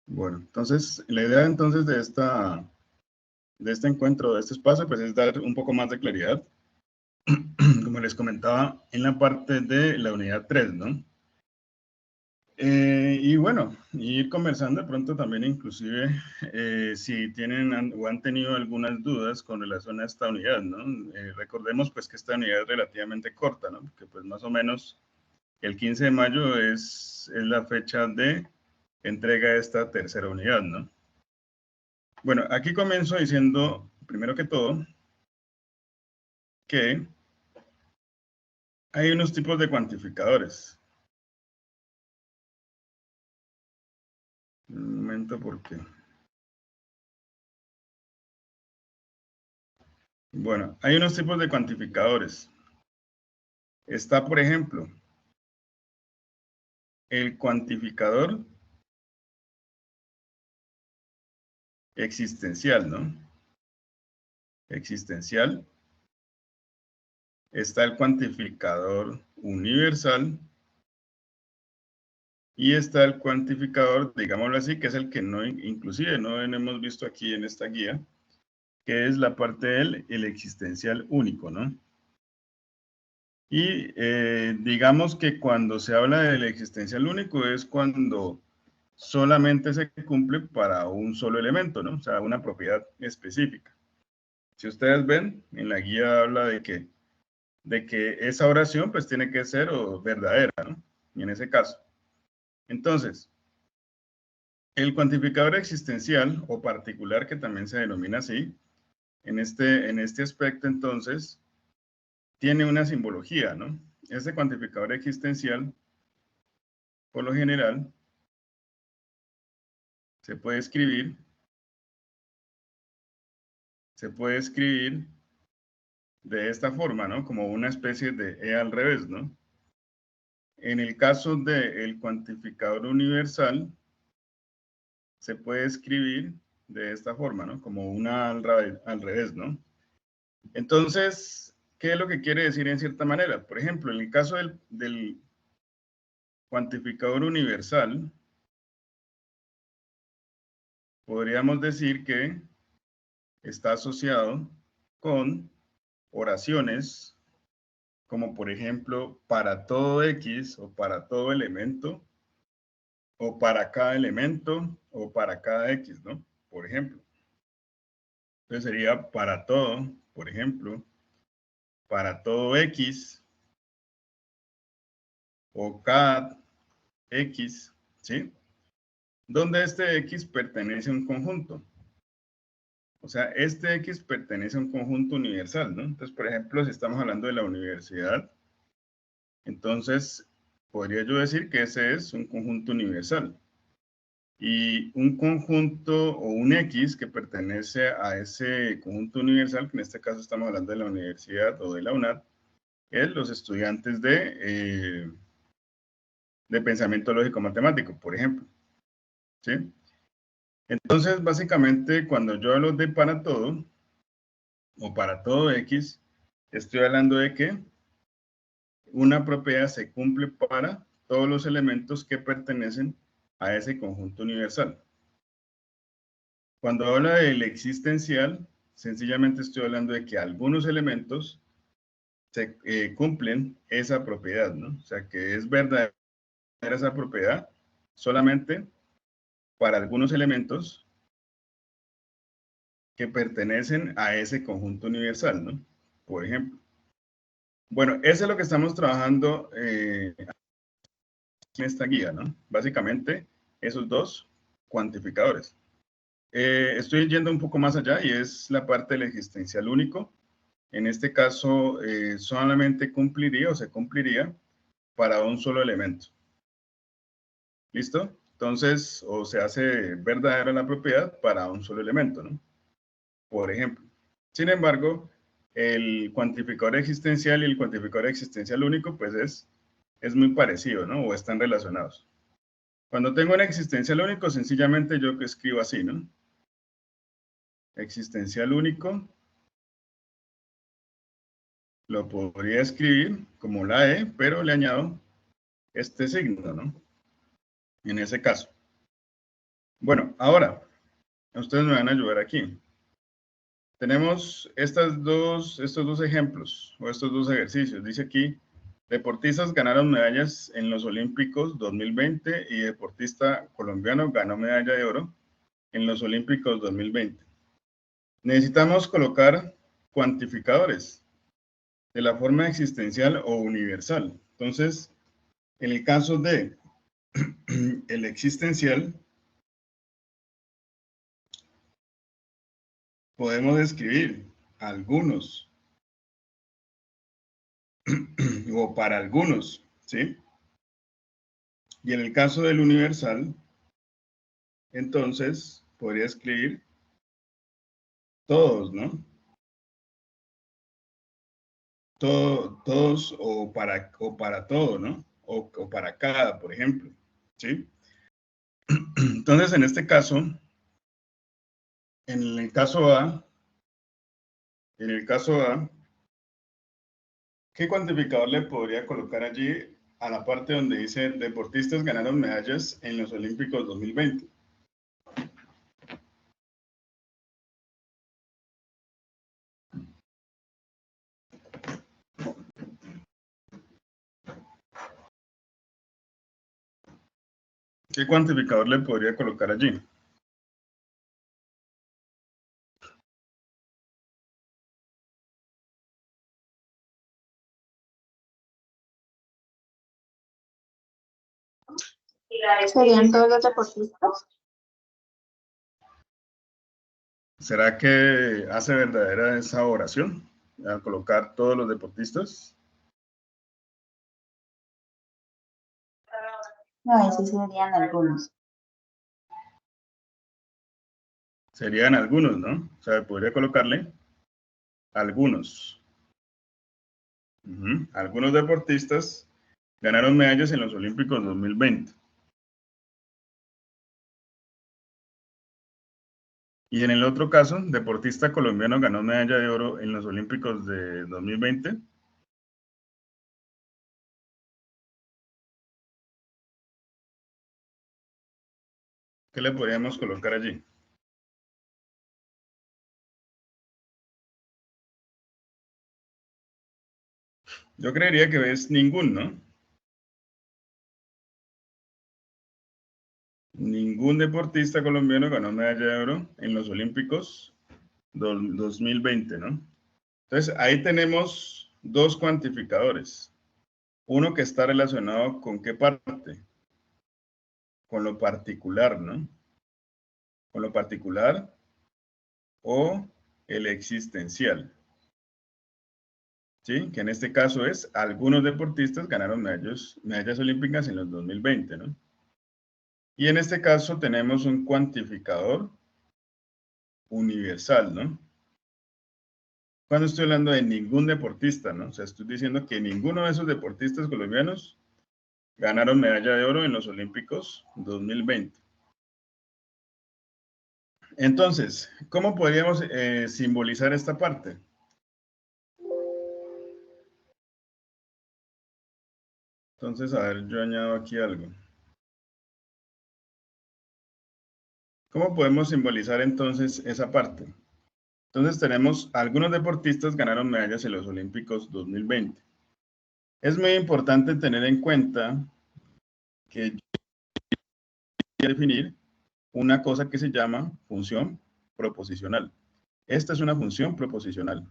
Bueno, entonces, la idea entonces de este encuentro, de este espacio, pues es dar un poco más de claridad, como les comentaba, en la parte de la unidad 3, ¿no? Y bueno, ir conversando de pronto también inclusive si tienen o han tenido algunas dudas con relación a esta unidad, ¿no? Recordemos pues que esta unidad es relativamente corta, ¿no? Que pues más o menos el 15 de mayo es la fecha de entrega de esta tercera unidad, ¿no? Bueno, aquí comienzo diciendo, primero que todo, que hay unos tipos de cuantificadores. Un momento, porque... Bueno, hay unos tipos de cuantificadores. Está, por ejemplo, el cuantificador existencial, ¿no? Existencial. Está el cuantificador universal. Y está el cuantificador, digámoslo así, que es el que no, inclusive no hemos visto aquí en esta guía, que es la parte del el existencial único, ¿no? Y digamos que cuando se habla del existencial único es cuando solamente se cumple para un solo elemento, ¿no? O sea, una propiedad específica. Si ustedes ven, en la guía habla de que esa oración pues tiene que ser verdadera, ¿no? Y en ese caso. Entonces, el cuantificador existencial o particular, que también se denomina así, en este aspecto entonces, tiene una simbología, ¿no? Este cuantificador existencial, por lo general, se puede escribir de esta forma, ¿no? Como una especie de E al revés, ¿no? En el caso del cuantificador universal, se puede escribir de esta forma, ¿no? Como una al revés, ¿no? Entonces, ¿qué es lo que quiere decir en cierta manera? Por ejemplo, en el caso del cuantificador universal, podríamos decir que está asociado con oraciones como por ejemplo para todo X o para todo elemento o para cada elemento o para cada X, ¿no? Por ejemplo. Entonces sería para todo, por ejemplo, para todo X o cada X, ¿sí? Donde este X pertenece a un conjunto. O sea, este X pertenece a un conjunto universal, ¿no? Entonces, por ejemplo, si estamos hablando de la universidad, entonces podría yo decir que ese es un conjunto universal. Y un conjunto o un X que pertenece a ese conjunto universal, que en este caso estamos hablando de la universidad o de la UNAD, es los estudiantes de pensamiento lógico matemático, por ejemplo. ¿Sí? Entonces, básicamente, cuando yo hablo de para todo, o para todo X, estoy hablando de que una propiedad se cumple para todos los elementos que pertenecen a ese conjunto universal. Cuando habla del existencial, sencillamente estoy hablando de que algunos elementos se cumplen esa propiedad, ¿no? O sea, que es verdadera esa propiedad solamente para algunos elementos que pertenecen a ese conjunto universal, ¿no? Por ejemplo. Bueno, eso es lo que estamos trabajando en esta guía, ¿no? Básicamente, esos dos cuantificadores. Estoy yendo un poco más allá y es la parte del existencial único. En este caso, solamente cumpliría o se cumpliría para un solo elemento. ¿Listo? Entonces, o se hace verdadera la propiedad para un solo elemento, ¿no? Por ejemplo. Sin embargo, el cuantificador existencial y el cuantificador existencial único, pues es muy parecido, ¿no? O están relacionados. Cuando tengo un existencial único, sencillamente yo escribo así, ¿no? Existencial único, lo podría escribir como la E, pero le añado este signo, ¿no? En ese caso. Bueno, ahora, ustedes me van a ayudar aquí. Tenemos estos dos ejemplos, o estos dos ejercicios. Dice aquí, deportistas ganaron medallas en los Olímpicos 2020 y deportista colombiano ganó medalla de oro en los Olímpicos 2020. Necesitamos colocar cuantificadores de la forma existencial o universal. Entonces, en el caso de el existencial, podemos escribir algunos o para algunos, ¿sí? Y en el caso del universal, entonces podría escribir todos, ¿no? Todos o para todo, ¿no? O para cada, por ejemplo, ¿sí? Entonces, en el caso A, en el caso A, ¿qué cuantificador le podría colocar allí a la parte donde dice deportistas ganaron medallas en los Olímpicos 2020? ¿Qué cuantificador le podría colocar allí? ¿Serían todos los deportistas? ¿Será que hace verdadera esa oración al colocar todos los deportistas? No, esos serían algunos. Serían algunos, ¿no? O sea, podría colocarle algunos. Algunos deportistas ganaron medallas en los Olímpicos 2020. Y en el otro caso, deportista colombiano ganó medalla de oro en los Olímpicos de 2020. ¿Qué le podríamos colocar allí? Yo creería que es ninguno, ¿no? Ningún deportista colombiano ganó medalla de oro en los Olímpicos 2020, ¿no? Entonces, ahí tenemos dos cuantificadores. Uno que está relacionado con qué parte, con lo particular, ¿no? Con lo particular o el existencial, ¿sí? Que en este caso es, algunos deportistas ganaron medallas olímpicas en los 2020, ¿no? Y en este caso tenemos un cuantificador universal, ¿no? Cuando estoy hablando de ningún deportista, ¿no? O sea, estoy diciendo que ninguno de esos deportistas colombianos ganaron medalla de oro en los Olímpicos 2020. Entonces, ¿cómo podríamos simbolizar esta parte? Entonces, a ver, yo añado aquí algo. ¿Cómo podemos simbolizar entonces esa parte? Entonces tenemos, algunos deportistas ganaron medallas en los Olímpicos 2020. Es muy importante tener en cuenta que yo voy a definir una cosa que se llama función proposicional. Esta es una función proposicional.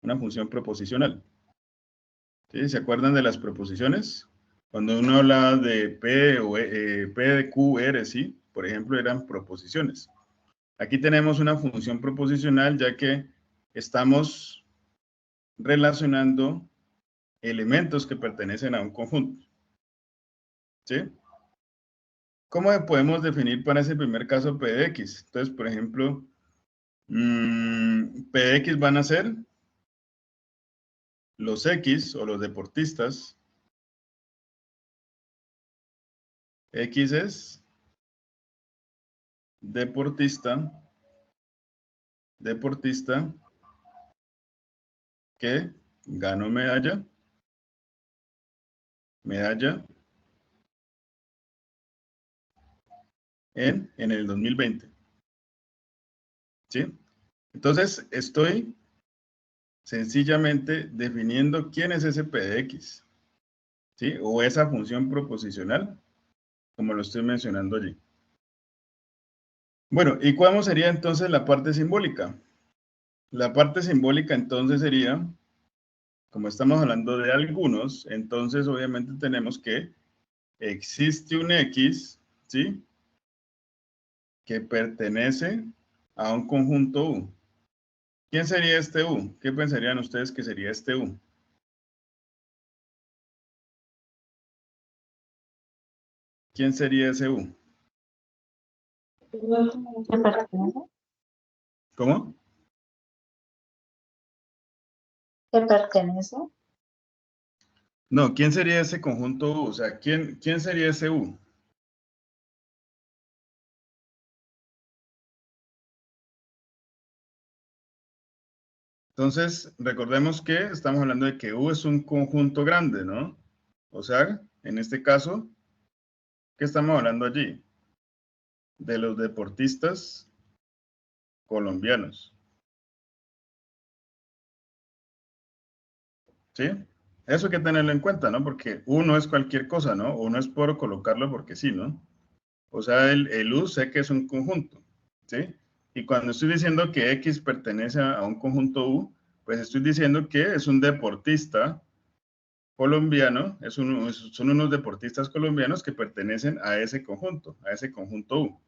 Una función proposicional. ¿Sí? ¿Se acuerdan de las proposiciones? Cuando uno habla de P, o, P de Q, R, ¿sí? Por ejemplo, eran proposiciones. Aquí tenemos una función proposicional ya que estamos relacionando elementos que pertenecen a un conjunto. ¿Sí? ¿Cómo podemos definir para ese primer caso P de X? Entonces, por ejemplo, P de X van a ser los X o los deportistas. X es deportista que ganó medalla en el 2020. ¿Sí? Entonces, estoy sencillamente definiendo quién es ese P de X, ¿sí? O esa función proposicional, como lo estoy mencionando allí. Bueno, ¿y cómo sería entonces la parte simbólica? La parte simbólica entonces sería, como estamos hablando de algunos, entonces obviamente tenemos que existe un X, ¿sí? Que pertenece a un conjunto U. ¿Quién sería este U? ¿Qué pensarían ustedes que sería este U? ¿Quién sería ese U? ¿Qué pertenece? ¿Cómo? ¿Qué pertenece? No, ¿quién sería ese conjunto U? O sea, ¿quién sería ese U? Entonces, recordemos que estamos hablando de que U es un conjunto grande, ¿no? O sea, en este caso, ¿qué estamos hablando allí? De los deportistas colombianos. ¿Sí? Eso hay que tenerlo en cuenta, ¿no? Porque U no es cualquier cosa, ¿no? O no es por colocarlo porque sí, ¿no? O sea, el U sé que es un conjunto, ¿sí? Y cuando estoy diciendo que X pertenece a un conjunto U, pues estoy diciendo que es un deportista colombiano, son unos deportistas colombianos que pertenecen a ese conjunto U,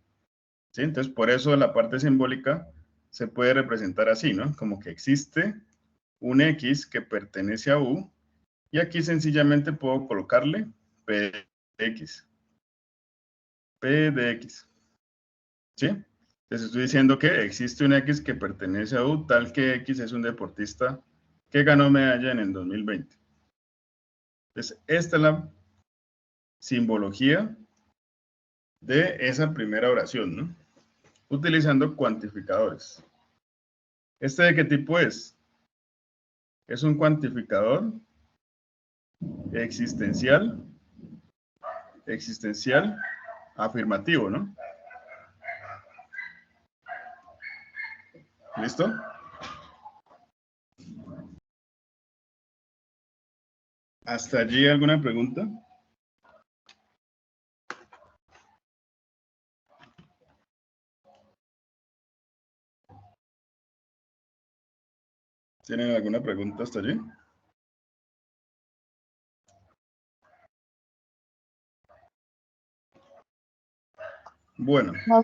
¿sí? Entonces, por eso la parte simbólica se puede representar así, ¿no? Como que existe un X que pertenece a U, y aquí sencillamente puedo colocarle P de X. P de X. ¿Sí? Entonces estoy diciendo que existe un X que pertenece a U, tal que X es un deportista que ganó medalla en el 2020. Entonces, esta es la simbología de esa primera oración, ¿no? Utilizando cuantificadores. ¿Este de qué tipo es? Es un cuantificador existencial, afirmativo, ¿no? ¿Listo? ¿Hasta allí alguna pregunta? ¿Tienen alguna pregunta hasta allí? Bueno, No.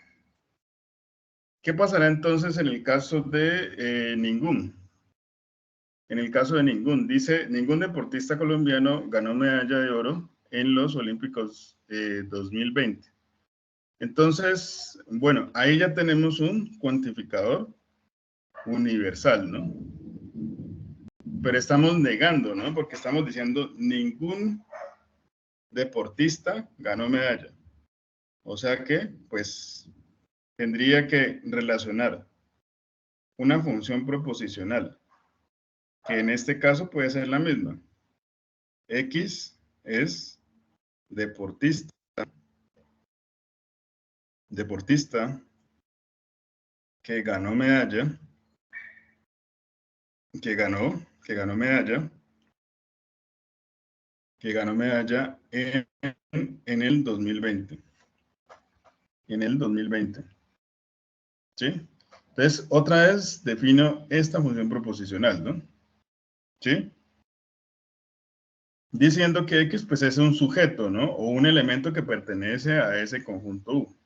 ¿qué pasará entonces en el caso de ningún? En el caso de ningún, dice, ningún deportista colombiano ganó medalla de oro en los Olímpicos 2020. Entonces, bueno, ahí ya tenemos un cuantificador universal, ¿no? Pero estamos negando, ¿no? Porque estamos diciendo ningún deportista ganó medalla. O sea que, pues, tendría que relacionar una función proposicional, que en este caso puede ser la misma. X es deportista que ganó medalla, que ganó medalla en el 2020. En el 2020. ¿Sí? Entonces, otra vez defino esta función proposicional, ¿no? ¿Sí? Diciendo que X pues es un sujeto, ¿no? O un elemento que pertenece a ese conjunto U.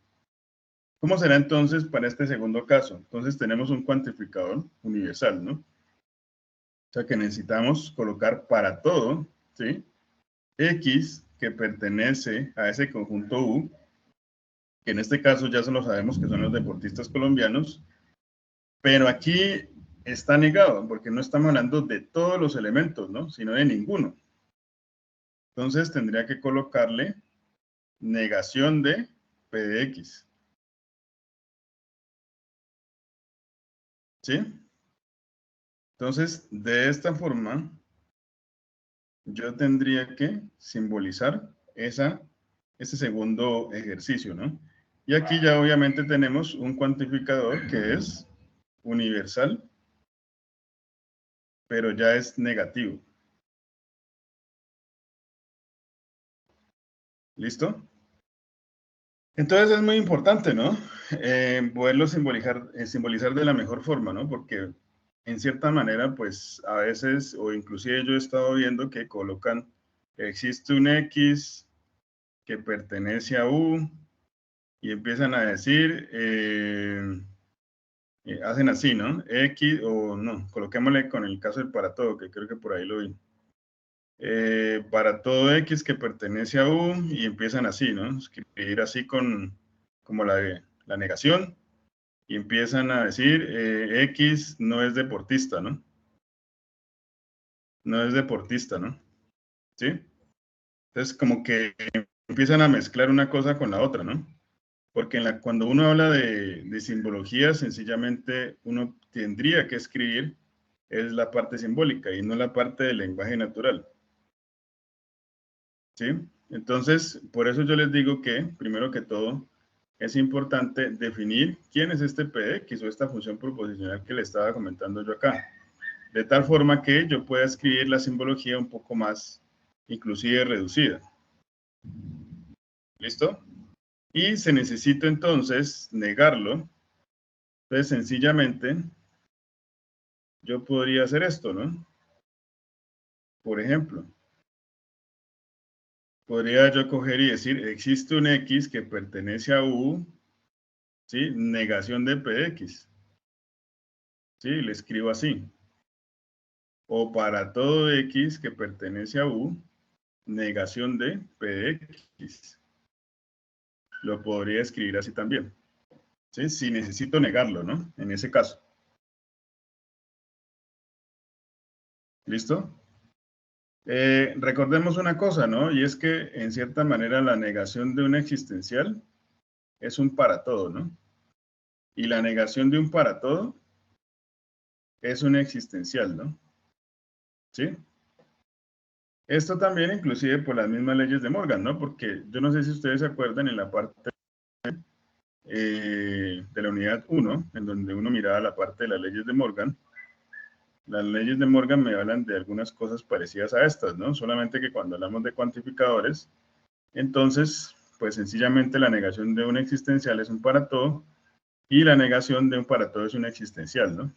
¿Cómo será entonces para este segundo caso? Entonces tenemos un cuantificador universal, ¿no? O sea que necesitamos colocar para todo, ¿sí? X que pertenece a ese conjunto U, que en este caso ya se lo sabemos que son los deportistas colombianos, pero aquí está negado, porque no estamos hablando de todos los elementos, ¿no? Sino de ninguno. Entonces tendría que colocarle negación de P de X. ¿Sí? Entonces, de esta forma, yo tendría que simbolizar ese segundo ejercicio, ¿no? Y aquí ya obviamente tenemos un cuantificador que es universal, pero ya es negativo. ¿Listo? Entonces es muy importante, ¿no? Poderlo simbolizar de la mejor forma, ¿no? Porque en cierta manera, pues a veces, o inclusive yo he estado viendo que colocan, existe un X que pertenece a U, y empiezan a decir, hacen así, ¿no? X, o no, coloquémosle con el caso del para todo, que creo que por ahí lo vi. Para todo X que pertenece a U, y empiezan así, ¿no? Escribir así como la negación, y empiezan a decir, X no es deportista, ¿no? No es deportista, ¿no? ¿Sí? Entonces, como que empiezan a mezclar una cosa con la otra, ¿no? Porque cuando uno habla de simbología, sencillamente uno tendría que escribir es la parte simbólica y no la parte del lenguaje natural. ¿Sí? Entonces, por eso yo les digo que, primero que todo, es importante definir quién es este PX o esta función proposicional que le estaba comentando yo acá. De tal forma que yo pueda escribir la simbología un poco más, inclusive reducida. ¿Listo? Y se necesita entonces negarlo. Entonces, sencillamente, yo podría hacer esto, ¿no? Por ejemplo, podría yo coger y decir, existe un X que pertenece a U, ¿sí? Negación de PX. ¿Sí? Le escribo así. O para todo X que pertenece a U, negación de PX. Lo podría escribir así también. ¿Sí? Si necesito negarlo, ¿no? En ese caso. ¿Listo? Recordemos una cosa, ¿no? Y es que, en cierta manera, la negación de un existencial es un para todo, ¿no? Y la negación de un para todo es un existencial, ¿no? ¿Sí? Esto también, inclusive, por las mismas leyes de Morgan, ¿no? Porque yo no sé si ustedes se acuerdan en la parte de la unidad 1, en donde uno miraba la parte de las leyes de Morgan. Las leyes de Morgan me hablan de algunas cosas parecidas a estas, ¿no? Solamente que cuando hablamos de cuantificadores, entonces, pues sencillamente la negación de un existencial es un para todo y la negación de un para todo es un existencial, ¿no?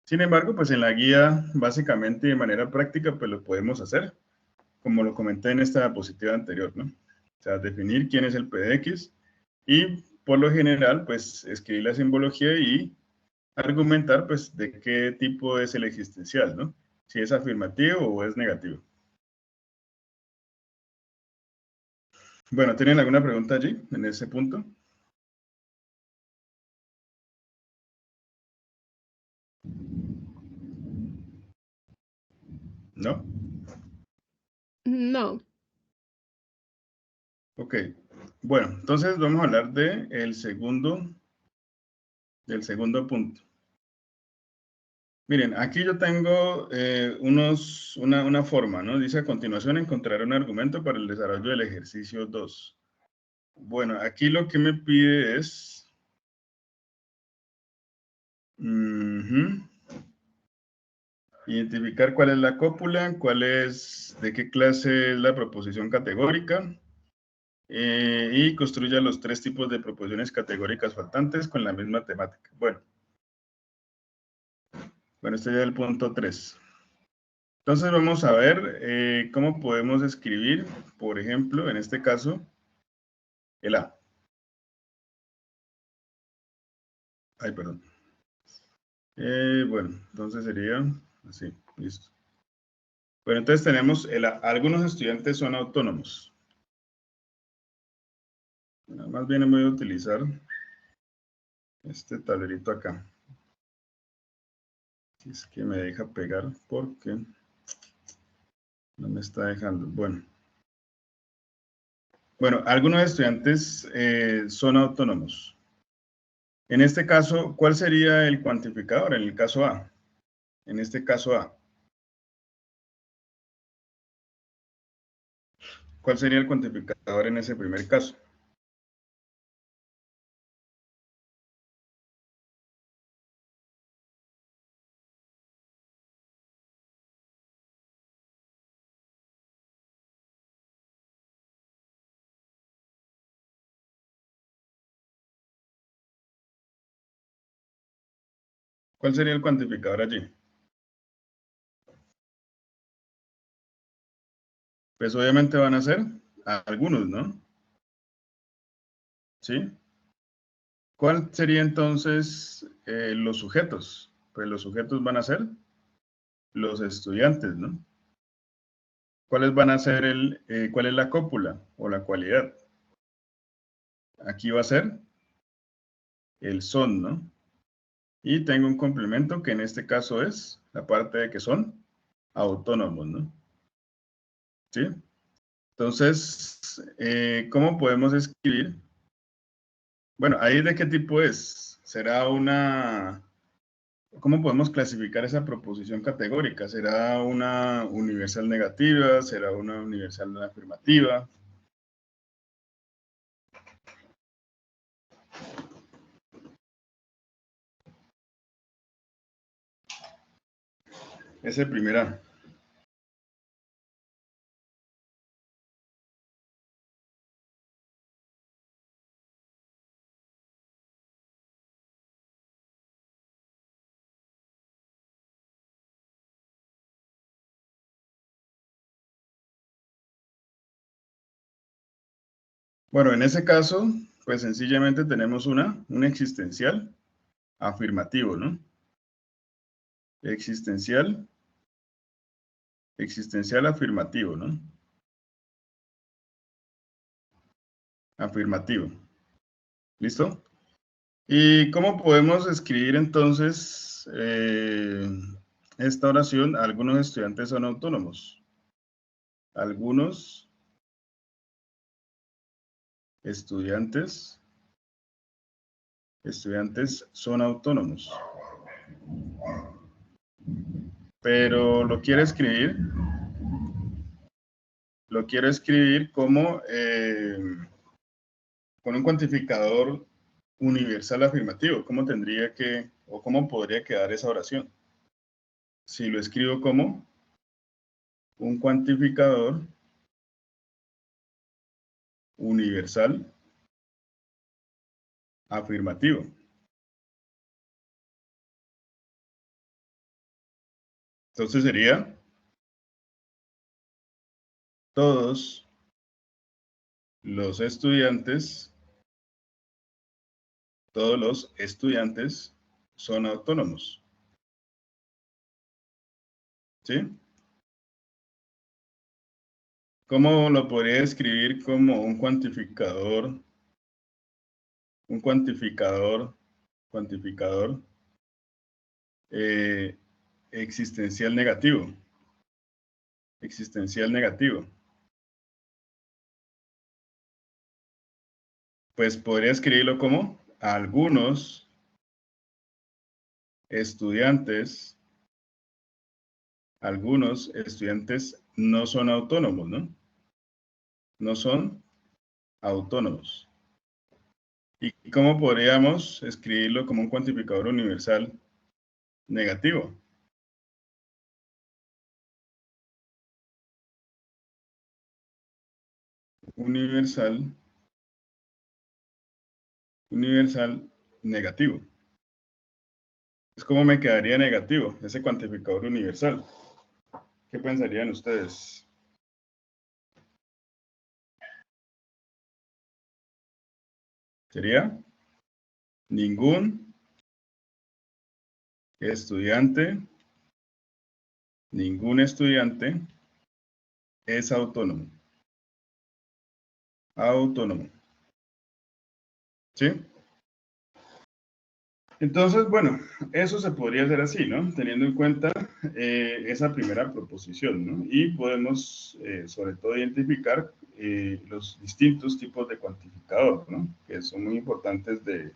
Sin embargo, pues en la guía, básicamente de manera práctica, pues lo podemos hacer, como lo comenté en esta diapositiva anterior, ¿no? O sea, definir quién es el PDX y, por lo general, pues escribir la simbología y argumentar, pues, de qué tipo es el existencial, ¿no? Si es afirmativo o es negativo. Bueno, ¿tienen alguna pregunta allí, en ese punto? ¿No? No. Ok. Bueno, entonces vamos a hablar del segundo punto. Miren, aquí yo tengo una forma, ¿no? Dice a continuación encontraré un argumento para el desarrollo del ejercicio 2. Bueno, aquí lo que me pide es... identificar cuál es la cópula, de qué clase es la proposición categórica, y construya los 3 tipos de proposiciones categóricas faltantes con la misma temática. Bueno, este ya es el punto 3. Entonces vamos a ver cómo podemos escribir, por ejemplo, en este caso, el A. Ay, perdón. Bueno, entonces sería así, listo. Bueno, entonces tenemos el A. Algunos estudiantes son autónomos. Bueno, más bien voy a utilizar este tablerito acá. Si es que me deja pegar porque no me está dejando. Bueno, algunos estudiantes son autónomos. En este caso, ¿cuál sería el cuantificador? En el caso A. En este caso A. ¿Cuál sería el cuantificador en ese primer caso? ¿Cuál sería el cuantificador allí? Pues obviamente van a ser algunos, ¿no? ¿Sí? ¿Cuál sería entonces los sujetos? Pues los sujetos van a ser los estudiantes, ¿no? ¿Cuáles van a ser cuál es la cópula o la cualidad? Aquí va a ser el son, ¿no? Y tengo un complemento que en este caso es la parte de que son autónomos, ¿no? ¿Sí? Entonces, ¿cómo podemos escribir? Bueno, ¿ahí de qué tipo es? ¿Será una... ¿Cómo podemos clasificar esa proposición categórica? ¿Será una universal negativa? ¿Será una universal afirmativa? Ese primera. Bueno, en ese caso, pues sencillamente tenemos un existencial afirmativo, ¿no? Existencial afirmativo, ¿no? Afirmativo. ¿Listo? ¿Y cómo podemos escribir entonces esta oración? Algunos estudiantes son autónomos. Algunos estudiantes son autónomos. Pero lo quiero escribir como con un cuantificador universal afirmativo. ¿Cómo tendría que, o cómo podría quedar esa oración? Si lo escribo como un cuantificador universal afirmativo. Entonces sería todos los estudiantes son autónomos. ¿Sí? ¿Cómo lo podría escribir como un cuantificador eh, existencial negativo? Existencial negativo. Pues podría escribirlo como algunos estudiantes no son autónomos, ¿no? No son autónomos. ¿Y cómo podríamos escribirlo como un cuantificador universal negativo? Universal negativo. Es como me quedaría negativo ese cuantificador universal. ¿Qué pensarían ustedes? Sería ningún estudiante es autónomo. Autónomo. ¿Sí? Entonces, bueno, eso se podría hacer así, ¿no? Teniendo en cuenta esa primera proposición, ¿no? Y podemos, sobre todo, identificar los distintos tipos de cuantificador, ¿no? Que son muy importantes de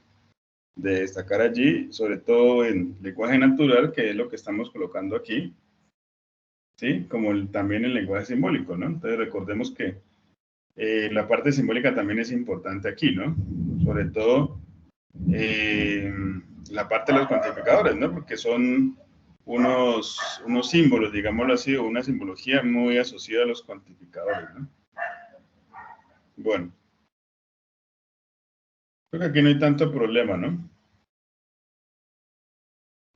destacar allí, sobre todo en lenguaje natural, que es lo que estamos colocando aquí, ¿sí? Como también el lenguaje simbólico, ¿no? Entonces, recordemos que la parte simbólica también es importante aquí, ¿no? Sobre todo eh, la parte de los cuantificadores, ¿no? Porque son unos símbolos, digámoslo así, o una simbología muy asociada a los cuantificadores, ¿no? Bueno, creo que aquí no hay tanto problema, ¿no?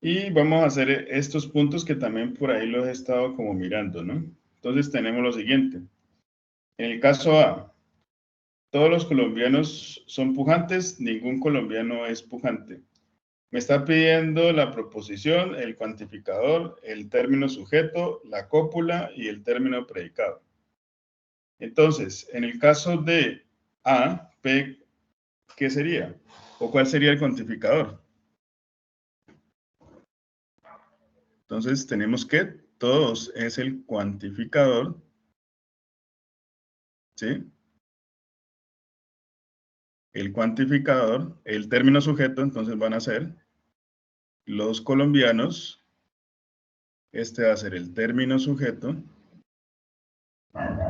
Y vamos a hacer estos puntos que también por ahí los he estado como mirando, ¿no? Entonces tenemos lo siguiente. En el caso A, todos los colombianos son pujantes, ningún colombiano es pujante. Me está pidiendo la proposición, el cuantificador, el término sujeto, la cópula y el término predicado. Entonces, en el caso de A, P, ¿qué sería? ¿O cuál sería el cuantificador? Entonces, tenemos que todos es el cuantificador, ¿sí? El cuantificador, el término sujeto, entonces van a ser los colombianos. Este va a ser el término sujeto.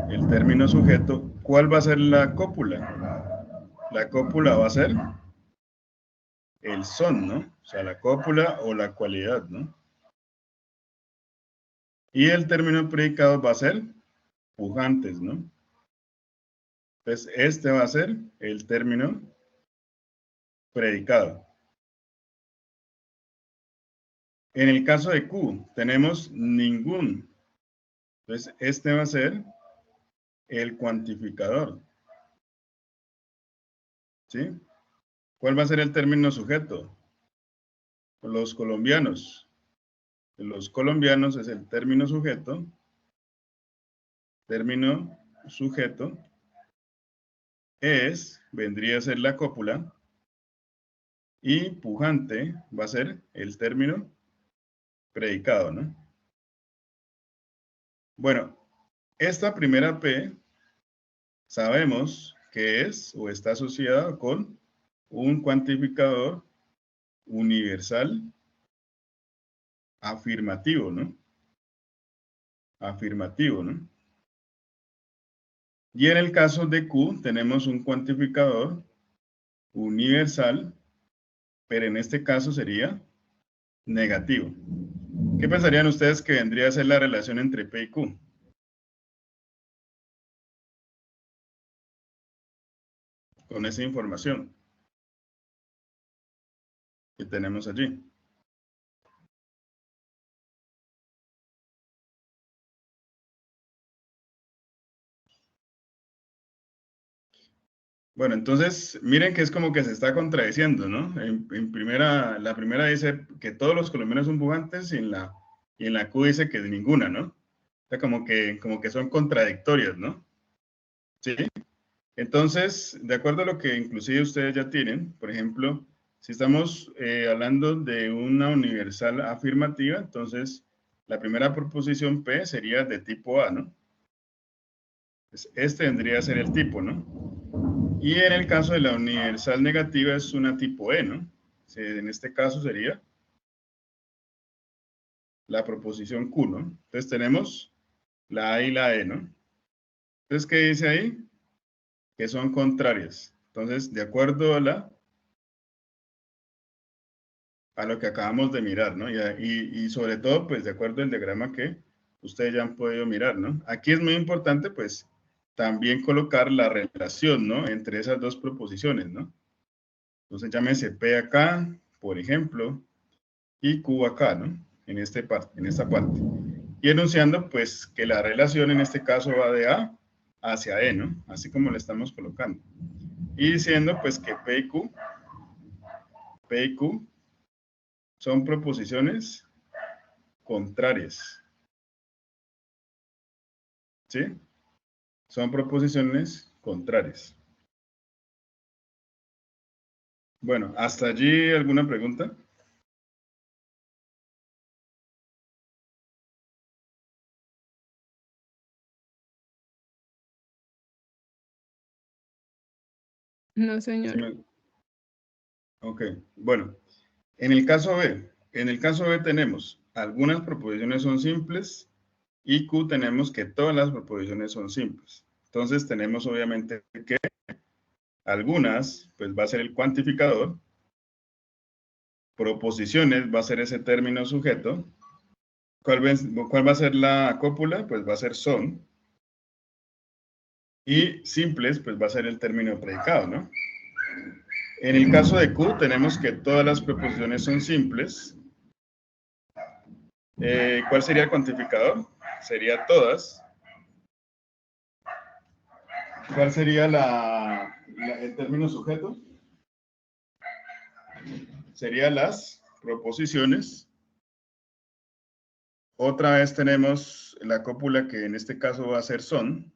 El término sujeto. ¿Cuál va a ser la cópula? La cópula va a ser el son, ¿no? O sea, la cópula o la cualidad, ¿no? Y el término predicado va a ser pujantes, ¿no? Entonces, este va a ser el término predicado. En el caso de Q, tenemos ningún. Entonces, este va a ser el cuantificador. ¿Sí? ¿Cuál va a ser el término sujeto? Los colombianos. Los colombianos es el término sujeto. Término sujeto vendría a ser la cópula. Y pujante va a ser el término predicado, ¿no? Bueno, esta primera P sabemos que es o está asociada con un cuantificador universal afirmativo, ¿no? Afirmativo, ¿no? Y en el caso de Q tenemos un cuantificador universal, pero en este caso sería negativo. ¿Qué pensarían ustedes que vendría a ser la relación entre P y Q? Con esa información que tenemos allí. Bueno, entonces, miren que es como que se está contradiciendo, ¿no? La primera dice que todos los colombianos son pujantes y en la Q dice que ninguna, ¿no? O sea, como que son contradictorias, ¿no? Sí. Entonces, de acuerdo a lo que inclusive ustedes ya tienen, por ejemplo, si estamos hablando de una universal afirmativa, entonces la primera proposición P sería de tipo A, ¿no? Pues este vendría a ser el tipo, ¿no? Y en el caso de la universal negativa es una tipo E, ¿no? En este caso sería la proposición Q, ¿no? Entonces tenemos la A y la E, ¿no? Entonces, ¿qué dice ahí? Que son contrarias. Entonces, de acuerdo a lo que acabamos de mirar, ¿no? Y sobre todo, pues, de acuerdo al diagrama que ustedes ya han podido mirar, ¿no? Aquí es muy importante, pues, también colocar la relación, ¿no? Entre esas dos proposiciones, ¿no? Entonces, llámese P acá, por ejemplo, y Q acá, ¿no? En esta parte. Y enunciando, pues, que la relación en este caso va de A hacia E, ¿no? Así como le estamos colocando. Y diciendo, pues, que P y Q son proposiciones contrarias. ¿Sí? Son proposiciones contrarias. Bueno, ¿hasta allí alguna pregunta? No, señor. Sí, ok, bueno, en el caso B tenemos algunas proposiciones son simples y Q tenemos que todas las proposiciones son simples. Entonces tenemos obviamente que algunas, pues va a ser el cuantificador, proposiciones va a ser ese término sujeto. ¿Cuál va a ser la cópula? Pues va a ser son. Y simples, pues va a ser el término predicado, ¿no? En el caso de Q tenemos que todas las proposiciones son simples ¿Cuál sería el cuantificador? Sería todas. ¿Cuál sería el término sujeto? Sería las proposiciones. Otra vez tenemos la cópula, que en este caso va a ser son.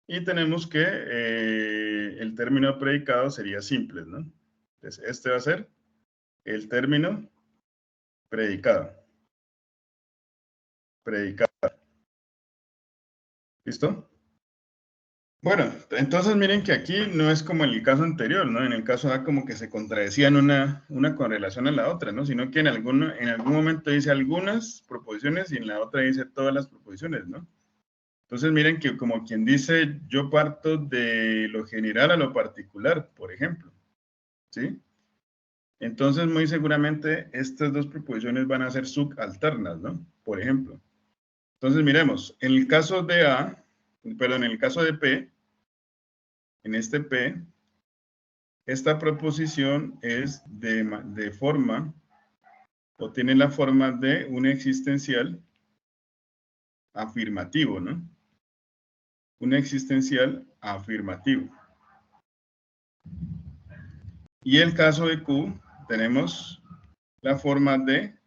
Y tenemos que el término predicado sería simples, ¿no? Entonces, este va a ser el término predicado. Predicado. ¿Listo? Bueno, entonces miren que aquí no es como en el caso anterior, ¿no? En el caso A como que se contradecían una con relación a la otra, ¿no? Sino que en algún momento dice algunas proposiciones y en la otra dice todas las proposiciones, ¿no? Entonces miren que como quien dice, yo parto de lo general a lo particular, por ejemplo, ¿sí? Entonces muy seguramente estas dos proposiciones van a ser subalternas, ¿no? Por ejemplo. Entonces miremos, en el caso de A, perdón, en el caso de P, en este P, esta proposición es de forma, o tiene la forma de un existencial afirmativo, ¿no? Un existencial afirmativo. Y el caso de Q, tenemos la forma de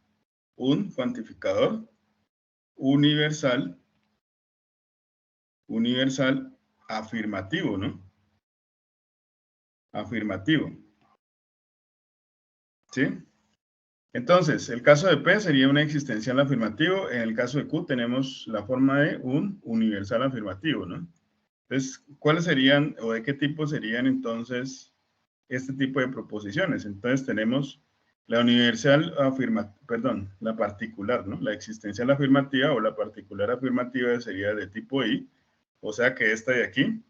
un cuantificador universal afirmativo, ¿no? Afirmativo. ¿Sí? Entonces, el caso de P sería un existencial afirmativo. En el caso de Q tenemos la forma de un universal afirmativo, ¿no? Entonces, ¿cuáles serían o de qué tipo serían entonces este tipo de proposiciones? Entonces tenemos la universal afirmativa, perdón, la particular, ¿no? La existencial afirmativa o la particular afirmativa sería de tipo I, o sea que esta de aquí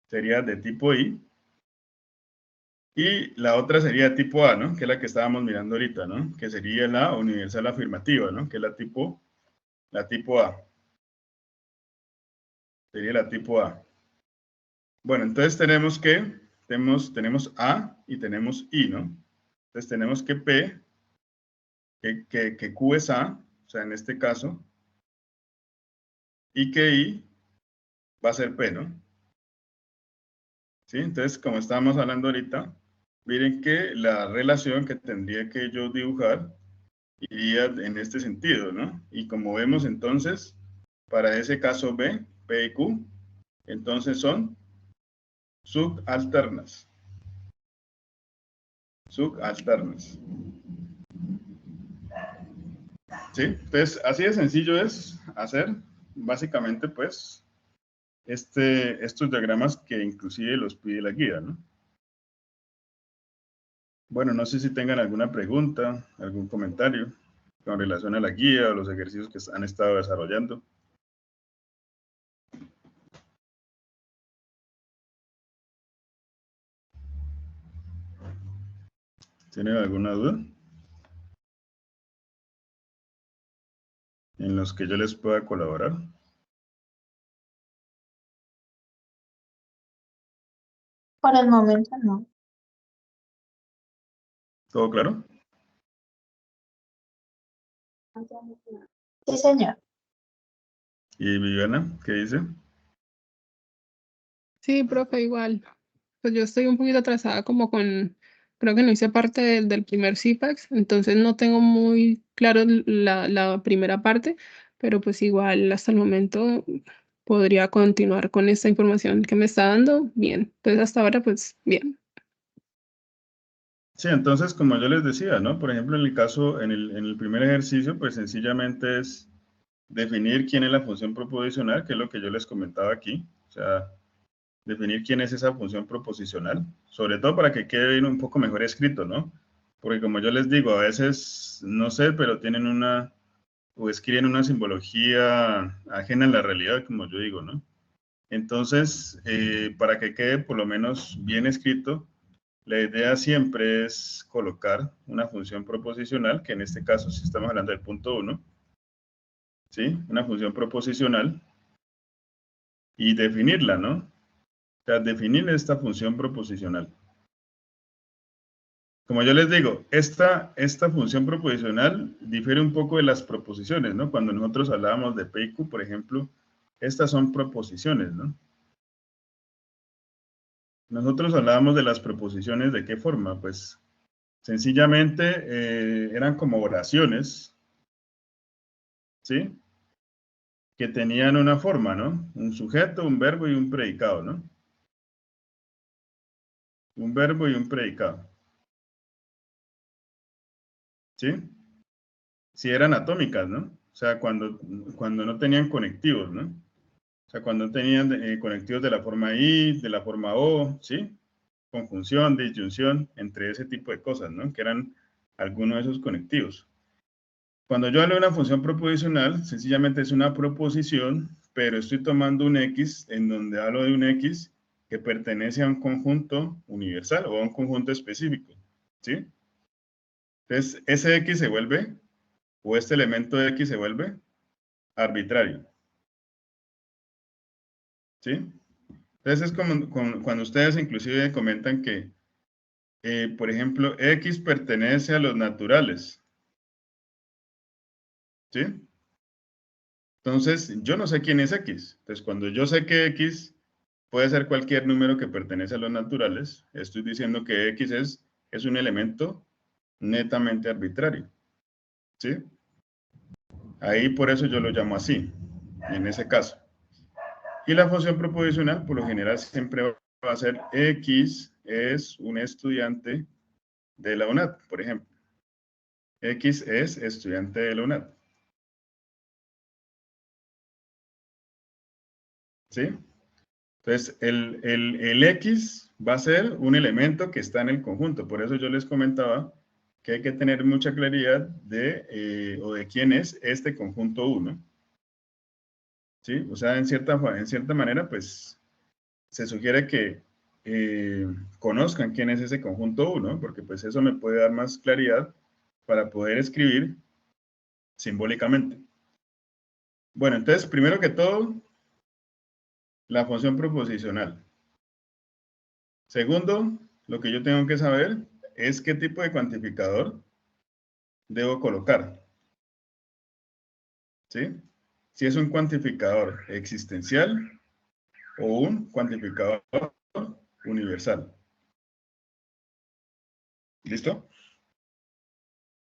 sería de tipo I. Y la otra sería tipo A, ¿no? Que es la que estábamos mirando ahorita, ¿no? Que sería la universal afirmativa, ¿no? Que es la tipo A. Sería la tipo A. Bueno, entonces tenemos A y tenemos I, ¿no? Entonces tenemos que P, que Q es A, o sea, en este caso, y que I va a ser P, ¿no? ¿Sí? Entonces, como estábamos hablando ahorita, miren que la relación que tendría que yo dibujar iría en este sentido, ¿no? Y como vemos entonces, para ese caso B, P y Q, entonces son subalternas. Subalternas. ¿Sí? Entonces, así de sencillo es hacer, básicamente, pues, estos diagramas que inclusive los pide la guía, ¿no? Bueno, no sé si tengan alguna pregunta, algún comentario con relación a la guía o los ejercicios que han estado desarrollando. ¿Tienen alguna duda en los que yo les pueda colaborar? Por el momento no. ¿Todo claro? Sí, señor. ¿Y Viviana, qué dice? Sí, profe, igual. Pues yo estoy un poquito atrasada como creo que no hice parte del primer CIPAX, entonces no tengo muy claro la primera parte, pero pues igual hasta el momento podría continuar con esta información que me está dando. Bien, entonces hasta ahora pues bien. Sí, entonces, como yo les decía, ¿no? Por ejemplo, en el caso, en el primer ejercicio, pues sencillamente es definir quién es la función proposicional, que es lo que yo les comentaba aquí. O sea, definir quién es esa función proposicional, sobre todo para que quede un poco mejor escrito, ¿no? Porque como yo les digo, a veces, no sé, pero tienen o escriben una simbología ajena a la realidad, como yo digo, ¿no? Entonces, para que quede por lo menos bien escrito, la idea siempre es colocar una función proposicional, que en este caso, si estamos hablando del punto 1, ¿sí? Una función proposicional y definirla, ¿no? O sea, definir esta función proposicional. Como yo les digo, esta función proposicional difiere un poco de las proposiciones, ¿no? Cuando nosotros hablábamos de P y Q, por ejemplo, estas son proposiciones, ¿no? Nosotros hablábamos de las proposiciones, ¿de qué forma? Pues sencillamente eran como oraciones, ¿sí? Que tenían una forma, ¿no? Un sujeto, un verbo y un predicado, ¿no? Un verbo y un predicado. ¿Sí? Sí eran atómicas, ¿no? O sea, cuando no tenían conectivos, ¿no? O sea, cuando tenían conectivos de la forma I, de la forma O, ¿sí? Conjunción, disyunción, entre ese tipo de cosas, ¿no? Que eran algunos de esos conectivos. Cuando yo hablo de una función proposicional, sencillamente es una proposición, pero estoy tomando un X en donde hablo de un X que pertenece a un conjunto universal o a un conjunto específico, ¿sí? Entonces, ese X se vuelve, o este elemento de X se vuelve arbitrario, ¿sí? Entonces, es como cuando ustedes inclusive comentan que, por ejemplo, X pertenece a los naturales, ¿sí? Entonces, yo no sé quién es X. Entonces, cuando yo sé que X puede ser cualquier número que pertenece a los naturales, estoy diciendo que X es un elemento netamente arbitrario, ¿sí? Ahí por eso yo lo llamo así, en ese caso. Y la función proposicional, por lo general, siempre va a ser X es un estudiante de la UNAD, por ejemplo. X es estudiante de la UNAD. ¿Sí? Entonces, el X va a ser un elemento que está en el conjunto. Por eso yo les comentaba que hay que tener mucha claridad o de quién es este conjunto 1. ¿Sí? O sea, en cierta manera, pues, se sugiere que conozcan quién es ese conjunto 1, porque pues eso me puede dar más claridad para poder escribir simbólicamente. Bueno, entonces, primero que todo, la función proposicional. Segundo, lo que yo tengo que saber es qué tipo de cuantificador debo colocar. ¿Sí? Si es un cuantificador existencial o un cuantificador universal. ¿Listo?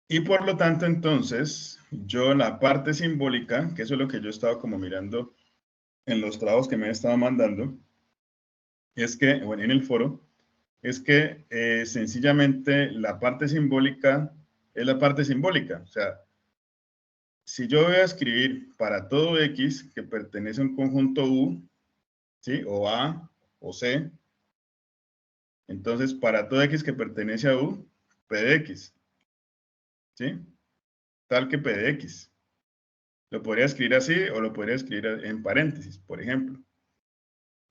Y por lo tanto, entonces, yo la parte simbólica, que eso es lo que yo he estado como mirando en los trabajos que me he estado mandando, es que, bueno, en el foro, es que sencillamente la parte simbólica es la parte simbólica. O sea, si yo voy a escribir para todo X que pertenece a un conjunto U, ¿sí? O A, o C, entonces para todo X que pertenece a U, P de X, ¿sí? Tal que P de X. Lo podría escribir así o lo podría escribir en paréntesis, por ejemplo.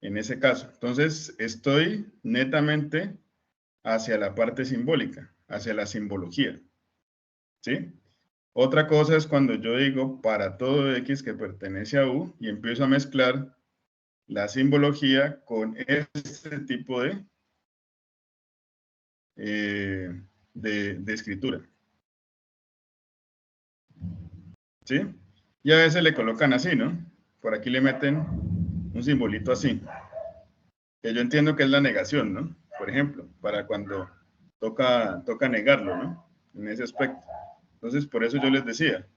En ese caso. Entonces, estoy netamente hacia la parte simbólica, hacia la simbología, ¿sí? Otra cosa es cuando yo digo para todo X que pertenece a U y empiezo a mezclar la simbología con este tipo de escritura, ¿sí? Y a veces le colocan así, ¿no? Por aquí le meten un simbolito así, que yo entiendo que es la negación, ¿no? Por ejemplo, para cuando toca negarlo, ¿no? En ese aspecto. Entonces, por eso yo les decía,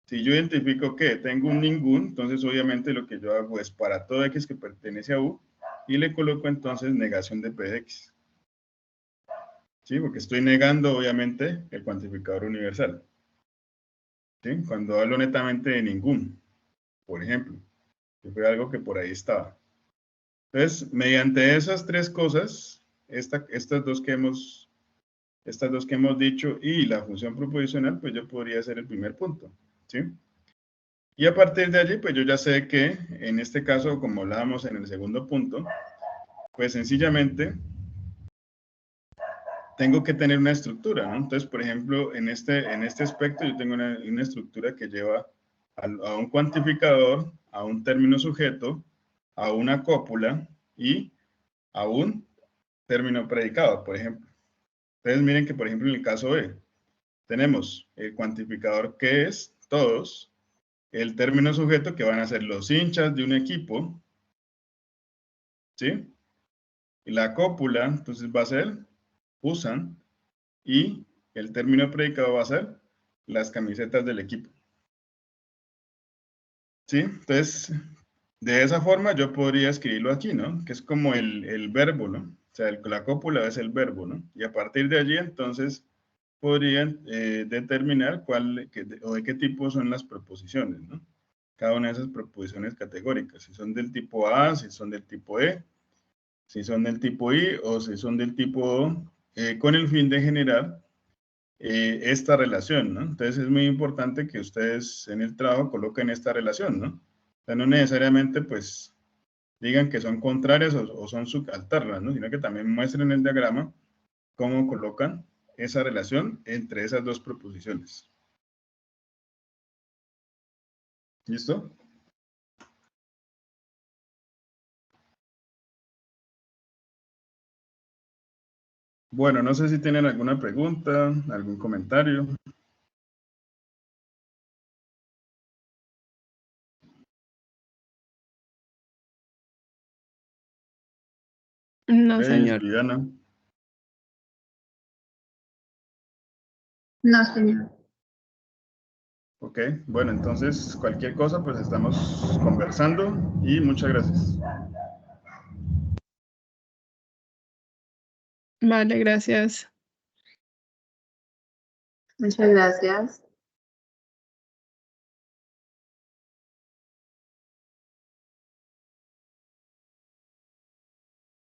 si yo identifico que tengo un ningún, entonces obviamente lo que yo hago es para todo X que pertenece a U y le coloco entonces negación de P de X. ¿Sí? Porque estoy negando obviamente el cuantificador universal. ¿Sí? Cuando hablo netamente de ningún, por ejemplo, que fue algo que por ahí estaba. Entonces, mediante esas tres cosas, estas dos que hemos dicho y la función proposicional, pues yo podría hacer el primer punto. ¿Sí? Y a partir de allí, pues yo ya sé que en este caso, como hablábamos en el segundo punto, pues sencillamente tengo que tener una estructura, ¿no? Entonces, por ejemplo, en este aspecto yo tengo una estructura que lleva a un cuantificador, a un término sujeto, a una cópula y a un término predicado, por ejemplo. Entonces miren que, por ejemplo, en el caso B, tenemos el cuantificador que es todos, el término sujeto que van a ser los hinchas de un equipo, ¿sí? Y la cópula, entonces va a ser usan, y el término predicado va a ser las camisetas del equipo. ¿Sí? Entonces, de esa forma yo podría escribirlo aquí, ¿no? Que es como el verbo, ¿no? O sea, la cópula es el verbo, ¿no? Y a partir de allí, entonces, podrían determinar o de qué tipo son las proposiciones, ¿no? Cada una de esas proposiciones categóricas, si son del tipo A, si son del tipo E, si son del tipo I o si son del tipo O, con el fin de generar esta relación, ¿no? Entonces es muy importante que ustedes en el trabajo coloquen esta relación, ¿no? O sea, no necesariamente pues digan que son contrarias o son subalternas, ¿no? Sino que también muestren en el diagrama cómo colocan esa relación entre esas dos proposiciones. ¿Listo? Bueno, no sé si tienen alguna pregunta, algún comentario. No, Hey, señor. Juliana. No, señor. Ok, bueno, entonces cualquier cosa pues estamos conversando y muchas gracias. Vale, gracias. Muchas gracias.